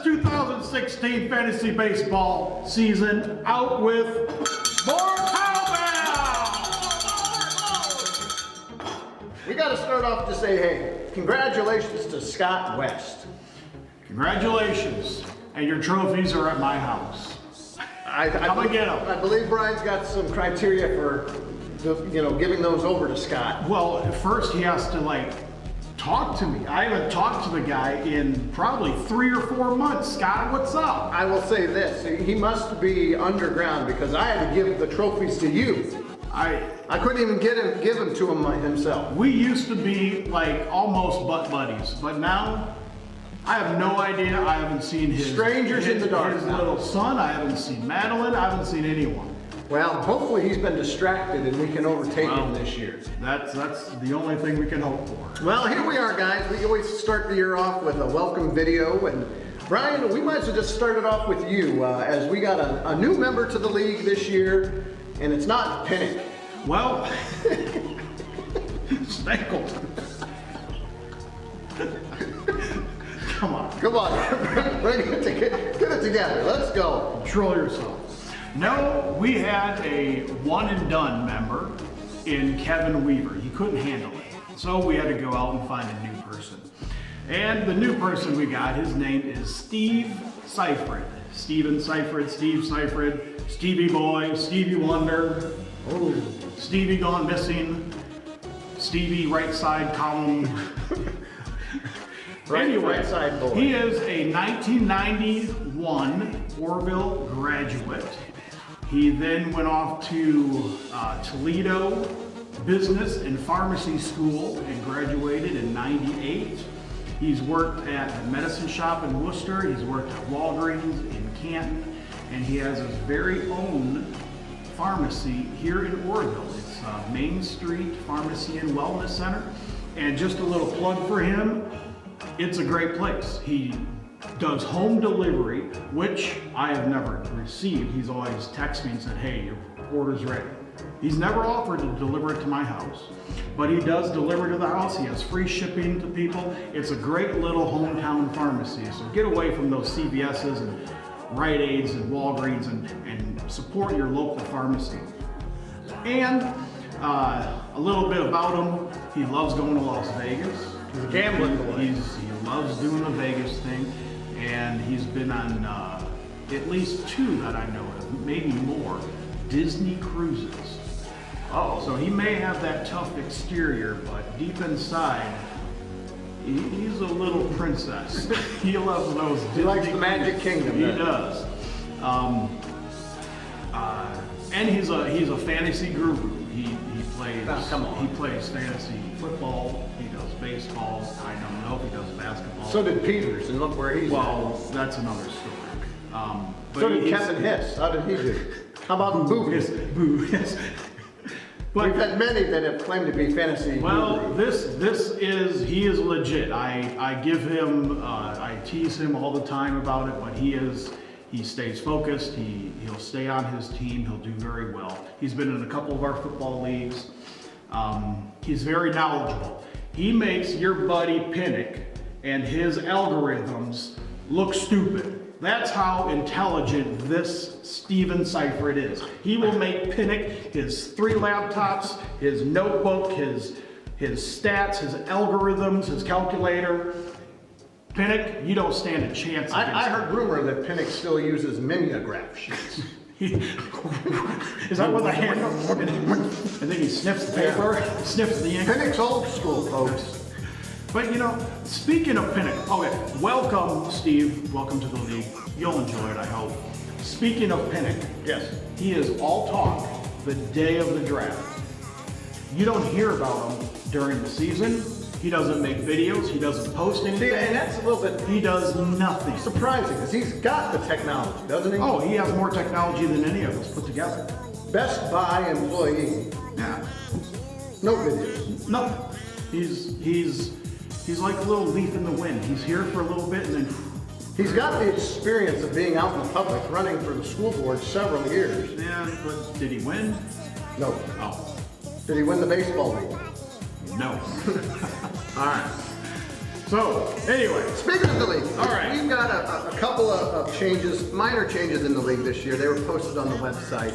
this 2016 fantasy baseball season out with more cowbell! We got to start off to say, hey, congratulations to Scott West. Congratulations, and your trophies are at my house. Come and get them. I believe Brian's got some criteria for, giving those over to Scott. Well, first he has to talk to me. I haven't talked to the guy in probably 3 or 4 months. Scott, what's up? I will say this, he must be underground because I had to give the trophies to you. I couldn't even give them to him himself. We used to be almost butt buddies, but now I have no idea. I haven't seen his strangers in the dark. His little son. I haven't seen Madeline. I haven't seen anyone. Well, hopefully he's been distracted and we can overtake him this year. That's the only thing we can hope for. Well, here we are, guys. We always start the year off with a welcome video, and Brian, we might as well just start it off with you, as we got a new member to the league this year, and it's not Pinnock. Well, Stapleton. Come on. Bring it together. Get it together. Let's go. Control yourself. No, we had a one and done member in Kevin Weaver. He couldn't handle it. So we had to go out and find a new person. And the new person we got, his name is Steve Seifert. Steven Seifert, Steve Seifert, Stevie Boy, Stevie Wonder, Stevie Gone Missing, Stevie Right Side Column. Anyway, right side boy. He is a 1991 Orville graduate. He then went off to Toledo Business and Pharmacy School and graduated in '98. He's worked at the Medicine Shop in Worcester. He's worked at Walgreens in Canton, and he has his very own pharmacy here in Orville. It's Main Street Pharmacy and Wellness Center. And just a little plug for him. It's a great place. He does home delivery, which I have never received. He's always texted me and said, hey, your order's ready. He's never offered to deliver it to my house, but he does deliver to the house. He has free shipping to people. It's a great little hometown pharmacy. So get away from those CVS's and Rite Aids and Walgreens and support your local pharmacy. And a little bit about him. He loves going to Las Vegas. He's a gambling boy. He loves doing the Vegas thing, and he's been on at least 2 that I know of, maybe more, Disney cruises. Oh, so he may have that tough exterior, but deep inside, he's a little princess. He loves those Disney. He likes the Magic Kingdom. He does. And he's a fantasy guru. He plays. Oh, come on. He plays fantasy football. He does baseball. I don't know if he does basketball. So did Peters, and look where he's Well, that's another story. So did Kevin Hess. How did he do? How about Boo? Yes, Boo. Yes. We've had many that have claimed to be fantasy. Well, he is legit. I give him, I tease him all the time about it, but he stays focused. He'll stay on his team. He'll do very well. He's been in a couple of our football leagues. He's very knowledgeable. He makes your buddy Pinnock and his algorithms look stupid. That's how intelligent this Steven Seifert is. He will make Pinnock his 3 laptops, his notebook, his stats, his algorithms, his calculator. Pinnock, you don't stand a chance against I heard rumor that Pinnock still uses mimeograph sheets. Is that what the hand? And then he sniffs the paper, sniffs the ink. Pinnock's old school, folks. But speaking of Pinnock, okay, welcome, Steve. Welcome to the league. You'll enjoy it, I hope. Speaking of Pinnock, Yes. he is all talk the day of the draft. You don't hear about him during the season. He doesn't make videos. He doesn't post anything. See, and that's a little bit He does nothing. surprising because he's got the technology, doesn't he? Oh, he has more technology than any of us put together. Best Buy employee. Yeah. No videos. No. He's like a little leaf in the wind. He's here for a little bit and then. He's got the experience of being out in the public, running for the school board several years. Yeah, but did he win? No. Oh, Did he win the baseball league? no. All right. So, anyway. Speaking of the league, All right. we've got a couple changes, minor changes in the league this year. They were posted on the website.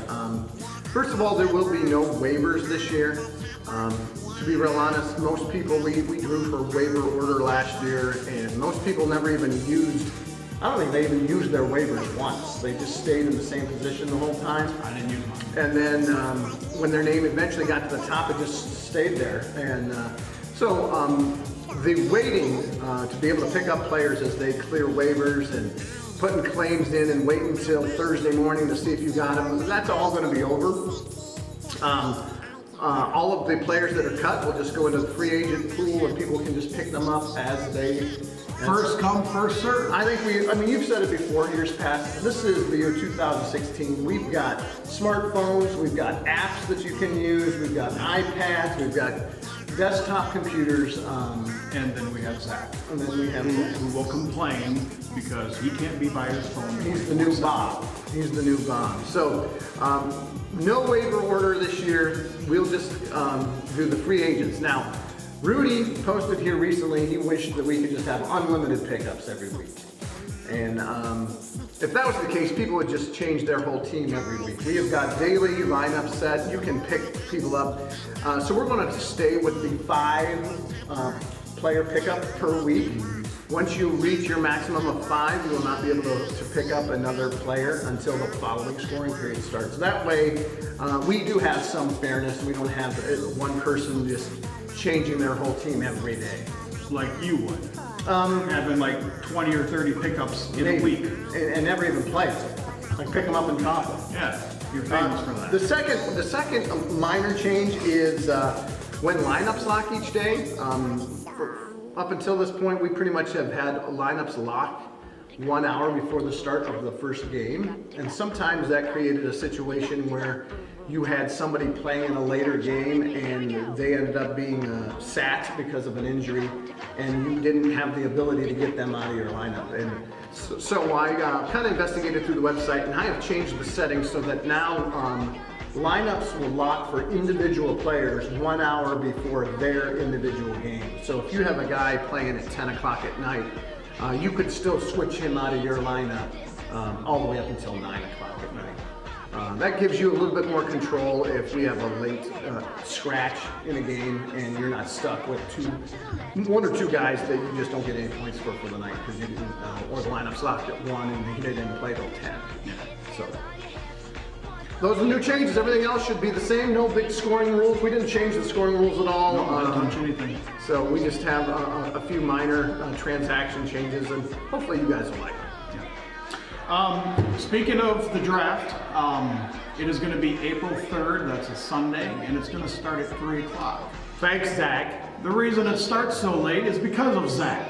First of all, there will be no waivers this year. To be real honest, most people, we drew for waiver order last year, and most people never even used, I don't think they even used their waivers once. They just stayed in the same position the whole time. I didn't use mine. And then when their name eventually got to the top, it just stayed there. And the waiting to be able to pick up players as they clear waivers and putting claims in and wait until Thursday morning to see if you got them, that's all going to be over. All of the players that are cut will just go into the free agent pool and people can just pick them up as they... First come, first serve. I mean, you've said it before, years past. This is the year 2016. We've got smartphones, we've got apps that you can use, we've got iPads, we've got desktop computers. And then we have Zach, And then we have Zach. who will complain because he can't be by his phone. He's the new Bob. He's the new Bob. So, no waiver order this year. We'll just do the free agents. Now, Rudy posted here recently, he wished that we could just have unlimited pickups every week. And if that was the case, people would just change their whole team every week. We have got daily lineup set. You can pick people up. So we're going to stay with the 5 player pickup per week. Once you reach your maximum of 5, you will not be able to pick up another player until the following scoring period starts. That way, we do have some fairness. We don't have one person just changing their whole team every day. Like you would. Having like 20 or 30 pickups in a week. And never even play it. Like pick them up and drop them. Yeah, you're famous for that. The second minor change is when lineups lock each day. Up until this point, we pretty much have had lineups locked 1 hour before the start of the first game. And sometimes that created a situation where you had somebody playing in a later game and they ended up being sat because of an injury and you didn't have the ability to get them out of your lineup. And so I kind of investigated through the website and I have changed the settings so that now lineups will lock for individual players 1 hour before their individual game. So if you have a guy playing at 10 o'clock at night, you could still switch him out of your lineup all the way up until 9 o'clock at night. That gives you a little bit more control if we have a late scratch in a game and you're not stuck with 1 or 2 guys that you just don't get any points for the night because you didn't, or the lineup's locked at 1 and they didn't play till 10. So those are the new changes. Everything else should be the same. No big scoring rules. We didn't change the scoring rules at all. No, I didn't touch anything. So we just have a few minor transaction changes and hopefully you guys will like them. Speaking of the draft, it is going to be April 3rd, that's a Sunday, and it's going to start at 3 o'clock. Thanks, Zach. The reason it starts so late is because of Zach.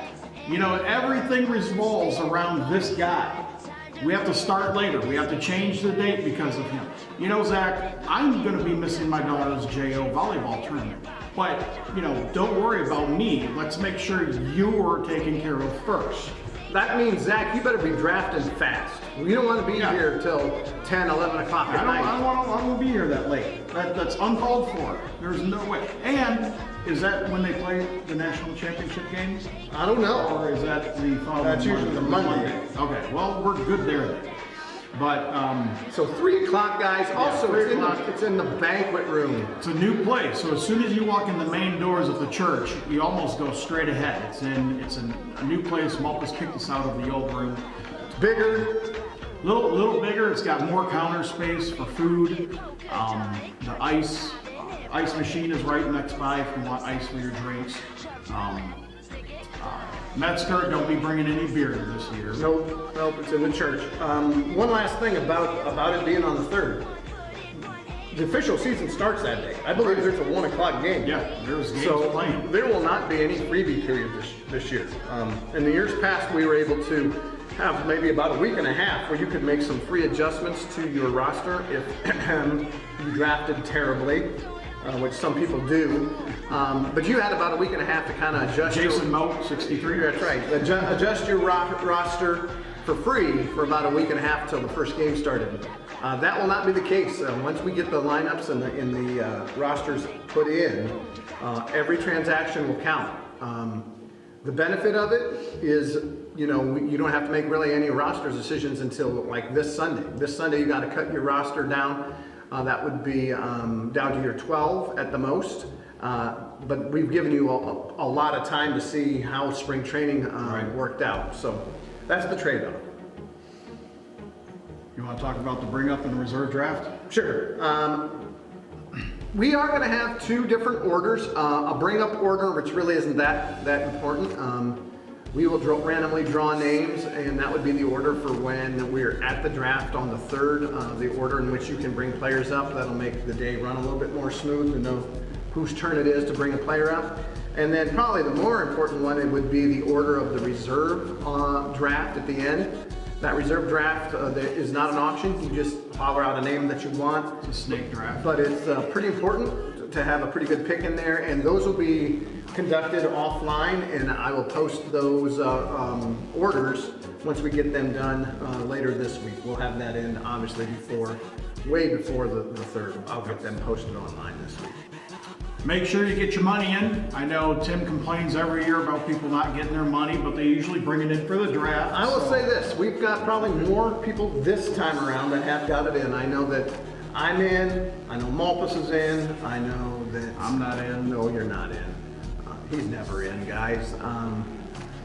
You know, everything revolves around this guy. We have to start later. We have to change the date because of him. You know, Zach, I'm going to be missing my daughter's JO volleyball tournament. But, you know, don't worry about me. Let's make sure you're taken care of first. That means, Zach, you better be drafting fast. We don't want to be here till 10, 11 o'clock at night. I don't want to be here that late. That's uncalled for. There's no way. And is that when they play the national championship games? I don't know. Or is that the following That's usually the Monday. Okay, well, we're good there then. But, So 3 o'clock, guys. Also, 3 o'clock. it's in the banquet room. it's a new place, so as soon as you walk in the main doors of the church, you almost go straight ahead. It's a new place. Malpas kicked us out of the old room. It's bigger. Little bigger. It's got more counter space for food. The ice machine is right next by if you want ice for your drinks. Metzger, don't be bringing any beer this year. Nope, it's in the church. One last thing about it being on the 3rd. The official season starts that day. I believe there's a 1 o'clock game. Yeah, there's games So playing. there will not be any freebie period this year. In the years past, we were able to have maybe about a week and a half where you could make some free adjustments to your roster if you drafted terribly, which some people do. But you had about a week and a half to kind of adjust. Jason Moat, 63. That's right. Adjust your roster for free for about a week and a half until the first game started. That will not be the case. Once we get the lineups and the rosters put in, every transaction will count. The benefit of it is you know, you don't have to make really any roster decisions until like this Sunday. This Sunday, you got to cut your roster down. That would be down to your 12 at the most. But we've given you a lot of time to see how spring training worked out. So that's the trade-off. You want to talk about the bring up and the reserve draft? Sure. We are going to have two different orders. A bring up order, which really isn't that important. We will randomly draw names, and that would be the order for when we're at the draft on the 3rd, the order in which you can bring players up. That'll make the day run a little bit more smooth to know whose turn it is to bring a player up. And then probably the more important one, it would be the order of the reserve draft at the end. That reserve draft is not an auction. You just holler out a name that you want. It's a snake draft. But it's pretty important to have a pretty good pick in there, and those will be conducted offline, and I will post those orders once we get them done later this week. We'll have that in obviously way before the 3rd. I'll get them posted online this week. Make sure you get your money in. I know Tim complains every year about people not getting their money, but they usually bring it in for the draft. I will say this, we've got probably more people this time around that have got it in. I know that I'm in, I know Malpus is in, I know that... I'm not in. No, you're not in. He's never in, guys.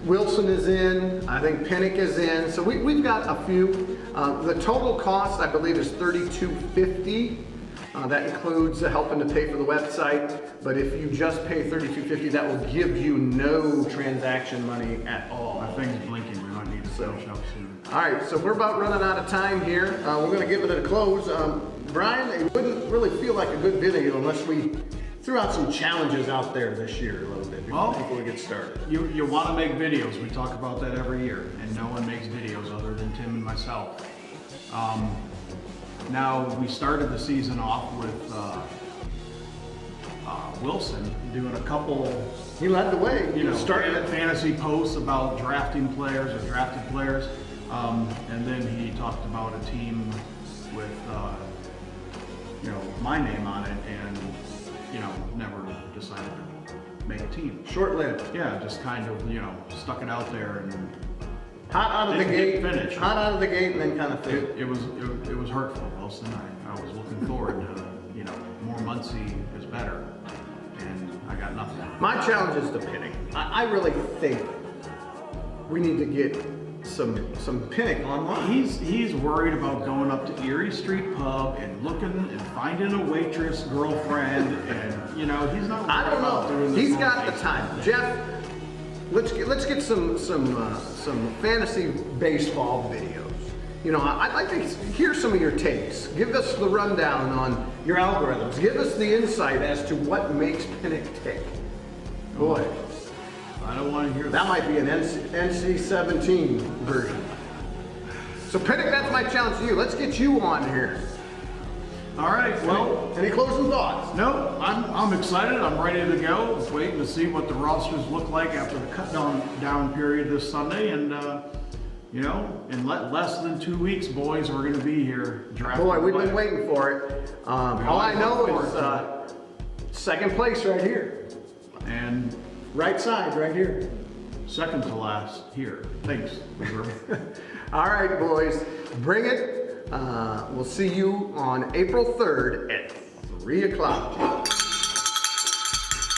Wilson is in, I think Pinnock is in, so we've got a few. The total cost, I believe, is $32.50. That includes helping to pay for the website, but if you just pay $32.50, that will give you no transaction money at all. My thing's blinking. We might need to finish up soon. All right, so we're about running out of time here. We're going to give it a close. Brian, it wouldn't really feel like a good video unless we threw out some challenges out there this year a little bit before we get started. You want to make videos. We talk about that every year, and no one makes videos other than Tim and myself. Now, we started the season off with Wilson doing a couple... He led the way. Starting at fantasy posts about drafting players or drafted players. And then he talked about a team with, my name on it and, never decided to make a team. Short-lived. Yeah, just kind of, stuck it out there and... Hot out of the gate, finish. Hot out of the gate, and then kind of failed. It was hurtful, Wilson. I was looking forward to, more Muncie is better, and I got nothing. My challenge is the pinning. I really think we need to get some pinning online. He's worried about going up to Erie Street Pub and looking and finding a waitress girlfriend, and he's not. I don't know. He's got the time, Jeff. Let's get some fantasy baseball videos. I'd like to hear some of your takes. Give us the rundown on your algorithms. Give us the insight as to what makes Pinnock tick. Boy, I don't want to hear that. Might be an NC-17 version. So Pinnock, that's my challenge to you. Let's get you on here. All right, well... Any closing thoughts? No, I'm excited. I'm ready to go. Just waiting to see what the rosters look like after the cut down period this Sunday. And, in less than 2 weeks, boys, we're going to be here drafting. Boy, we've been waiting for it. All I know is second place right here. And right side right here. Second to last here. Thanks. All right, boys, bring it. We'll see you on April 3rd at 3 o'clock.